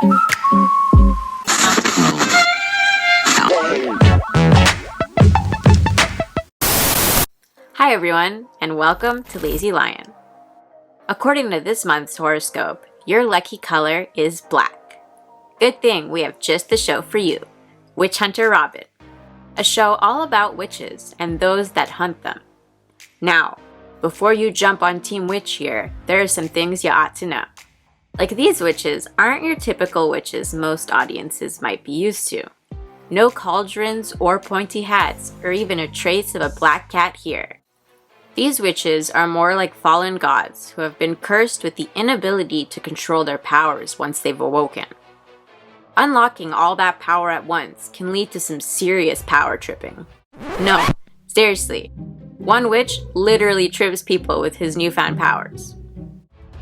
Hi everyone, and welcome to Lazy Lion. According to this month's horoscope, your lucky color is black. Good thing we have just the show for you, Witch Hunter Robin, a show all about witches and those that hunt them. Now, before you jump on Team Witch here, there are some things you ought to know. Like, these witches aren't your typical witches most audiences might be used to. No cauldrons or pointy hats, or even a trace of a black cat here. These witches are more like fallen gods who have been cursed with the inability to control their powers once they've awoken. Unlocking all that power at once can lead to some serious power tripping. No, seriously, one witch literally trips people with his newfound powers.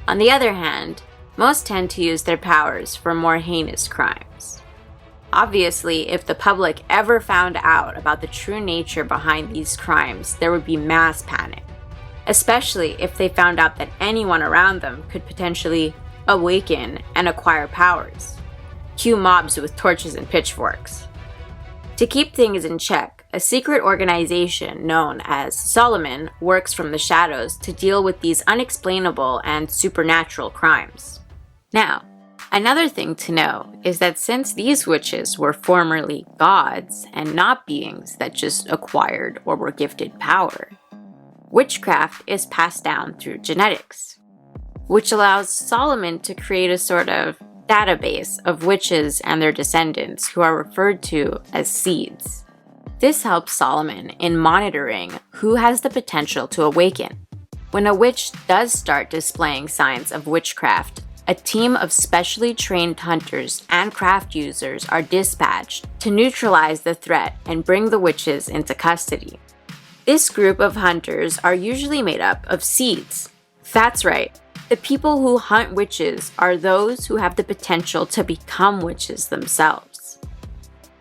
On the other hand, most tend to use their powers for more heinous crimes. Obviously, if the public ever found out about the true nature behind these crimes, there would be mass panic, especially if they found out that anyone around them could potentially awaken and acquire powers. Cue mobs with torches and pitchforks. To keep things in check, a secret organization known as Solomon works from the shadows to deal with these unexplainable and supernatural crimes. Now, another thing to know is that since these witches were formerly gods and not beings that just acquired or were gifted power, witchcraft is passed down through genetics, which allows Solomon to create a sort of database of witches and their descendants who are referred to as seeds. This helps Solomon in monitoring who has the potential to awaken. When a witch does start displaying signs of witchcraft, a team of specially trained hunters and craft users are dispatched to neutralize the threat and bring the witches into custody. This group of hunters are usually made up of seeds. That's right, the people who hunt witches are those who have the potential to become witches themselves.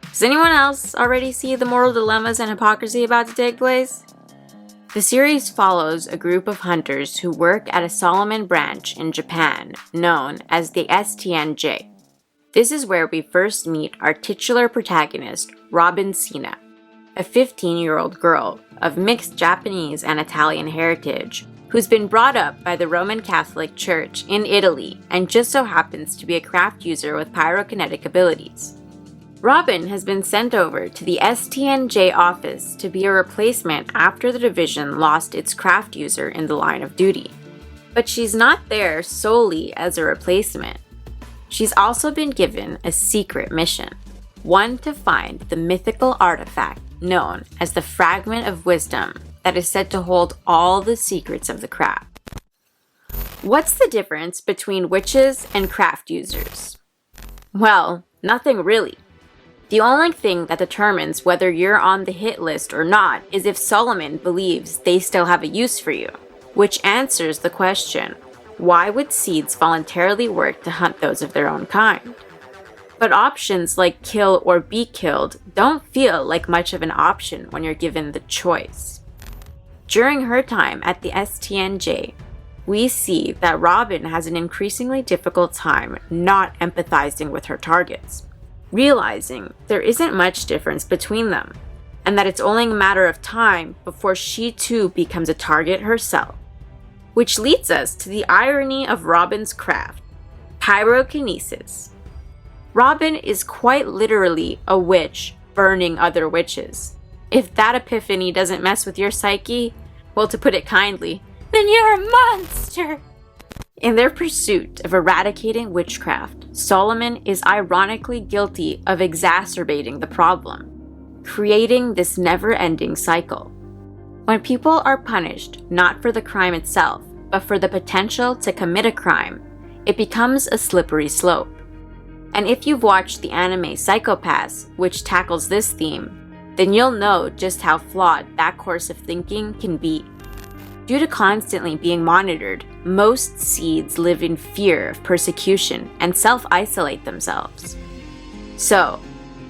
Does anyone else already see the moral dilemmas and hypocrisy about to take place? The series follows a group of hunters who work at a Solomon branch in Japan known as the STNJ. This is where we first meet our titular protagonist, Robin Sina, a 15-year-old girl of mixed Japanese and Italian heritage who's been brought up by the Roman Catholic Church in Italy and just so happens to be a craft user with pyrokinetic abilities. Robin has been sent over to the STNJ office to be a replacement after the division lost its craft user in the line of duty. But she's not there solely as a replacement. She's also been given a secret mission, one to find the mythical artifact known as the Fragment of Wisdom that is said to hold all the secrets of the craft. What's the difference between witches and craft users? Well, nothing really. The only thing that determines whether you're on the hit list or not is if Solomon believes they still have a use for you, which answers the question, why would seeds voluntarily work to hunt those of their own kind? But options like kill or be killed don't feel like much of an option when you're given the choice. During her time at the STNJ, we see that Robin has an increasingly difficult time not empathizing with her targets, realizing there isn't much difference between them, and that it's only a matter of time before she too becomes a target herself. Which leads us to the irony of Robin's craft, pyrokinesis. Robin is quite literally a witch burning other witches. If that epiphany doesn't mess with your psyche, well, to put it kindly, then you're a monster! In their pursuit of eradicating witchcraft, Solomon is ironically guilty of exacerbating the problem, creating this never-ending cycle. When people are punished not for the crime itself, but for the potential to commit a crime, it becomes a slippery slope. And if you've watched the anime Psycho-Pass, which tackles this theme, then you'll know just how flawed that course of thinking can be. Due to constantly being monitored, most seeds live in fear of persecution and self-isolate themselves. So,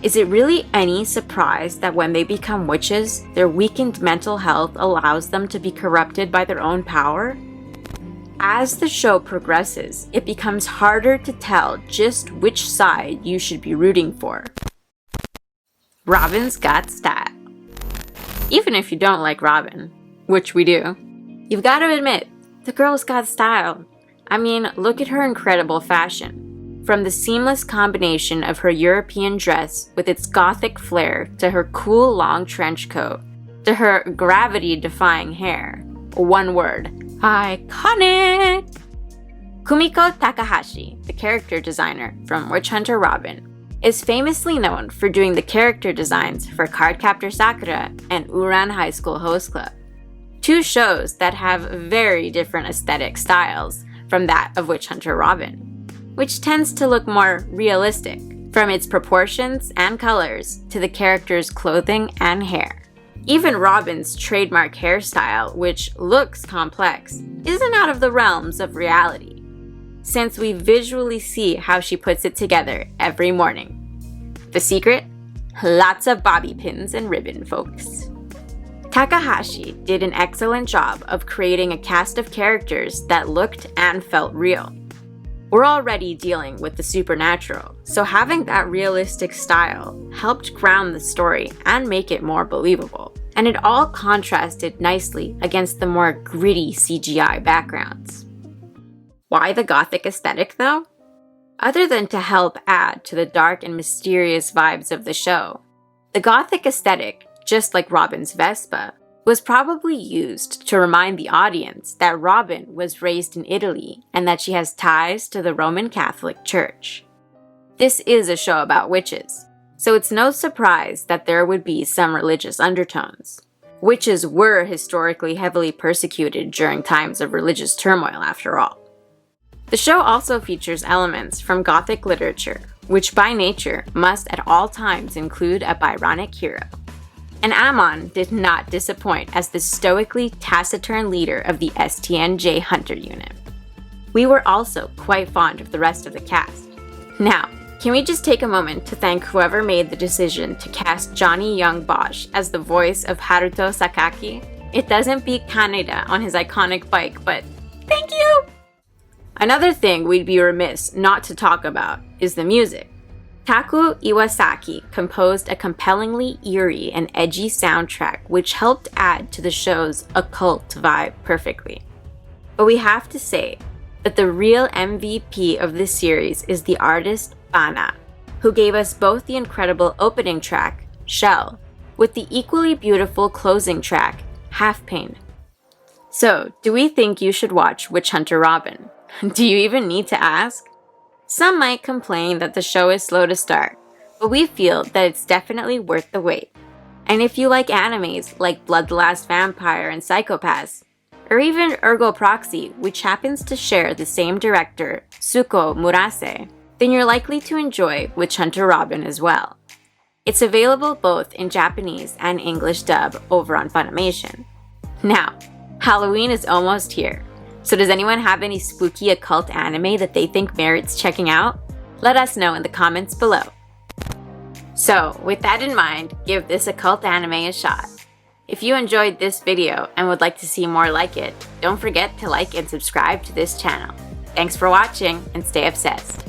is it really any surprise that when they become witches, their weakened mental health allows them to be corrupted by their own power? as the show progresses, it becomes harder to tell just which side you should be rooting for. Robin's got style. Even if you don't like Robin, which we do, you've got to admit, the girl's got style. I mean, look at her incredible fashion. From the seamless combination of her European dress with its gothic flair to her cool long trench coat, to her gravity-defying hair. One word, iconic! Kumiko Takahashi, the character designer from Witch Hunter Robin, is famously known for doing the character designs for Cardcaptor Sakura and Ouran High School Host Club, two shows that have very different aesthetic styles from that of Witch Hunter Robin, which tends to look more realistic, from its proportions and colors to the character's clothing and hair. Even Robin's trademark hairstyle, which looks complex, isn't out of the realms of reality, since we visually see how she puts it together every morning. The secret? Lots of bobby pins and ribbon, folks. Takahashi did an excellent job of creating a cast of characters that looked and felt real. We're already dealing with the supernatural, so having that realistic style helped ground the story and make it more believable. And it all contrasted nicely against the more gritty CGI backgrounds. Why the gothic aesthetic, though? Other than to help add to the dark and mysterious vibes of the show, the gothic aesthetic, just like Robin's Vespa, was probably used to remind the audience that Robin was raised in Italy and that she has ties to the Roman Catholic Church. This is a show about witches, so it's no surprise that there would be some religious undertones. Witches were historically heavily persecuted during times of religious turmoil, after all. The show also features elements from Gothic literature, which by nature must at all times include a Byronic hero. And Amon did not disappoint as the stoically taciturn leader of the STNJ Hunter unit. We were also quite fond of the rest of the cast. Now, can we just take a moment to thank whoever made the decision to cast Johnny Young Bosch as the voice of Haruto Sakaki? It doesn't beat Kaneda on his iconic bike, but thank you! Another thing we'd be remiss not to talk about is the music. Taku Iwasaki composed a compellingly eerie and edgy soundtrack which helped add to the show's occult vibe perfectly. But we have to say that the real MVP of this series is the artist Bana, who gave us both the incredible opening track, Shell, with the equally beautiful closing track, Half Pain. So, do we think you should watch Witch Hunter Robin? Do you even need to ask? Some might complain that the show is slow to start, but we feel that it's definitely worth the wait. And if you like animes like Blood the Last Vampire and Psycho-Pass, or even Ergo Proxy, which happens to share the same director, Suko Murase, then you're likely to enjoy Witch Hunter Robin as well. It's available both in Japanese and English dub over on Funimation. Now, Halloween is almost here. So does anyone have any spooky occult anime that they think merits checking out? Let us know in the comments below. So, with that in mind, give this occult anime a shot. If you enjoyed this video and would like to see more like it, don't forget to like and subscribe to this channel. Thanks for watching and stay obsessed.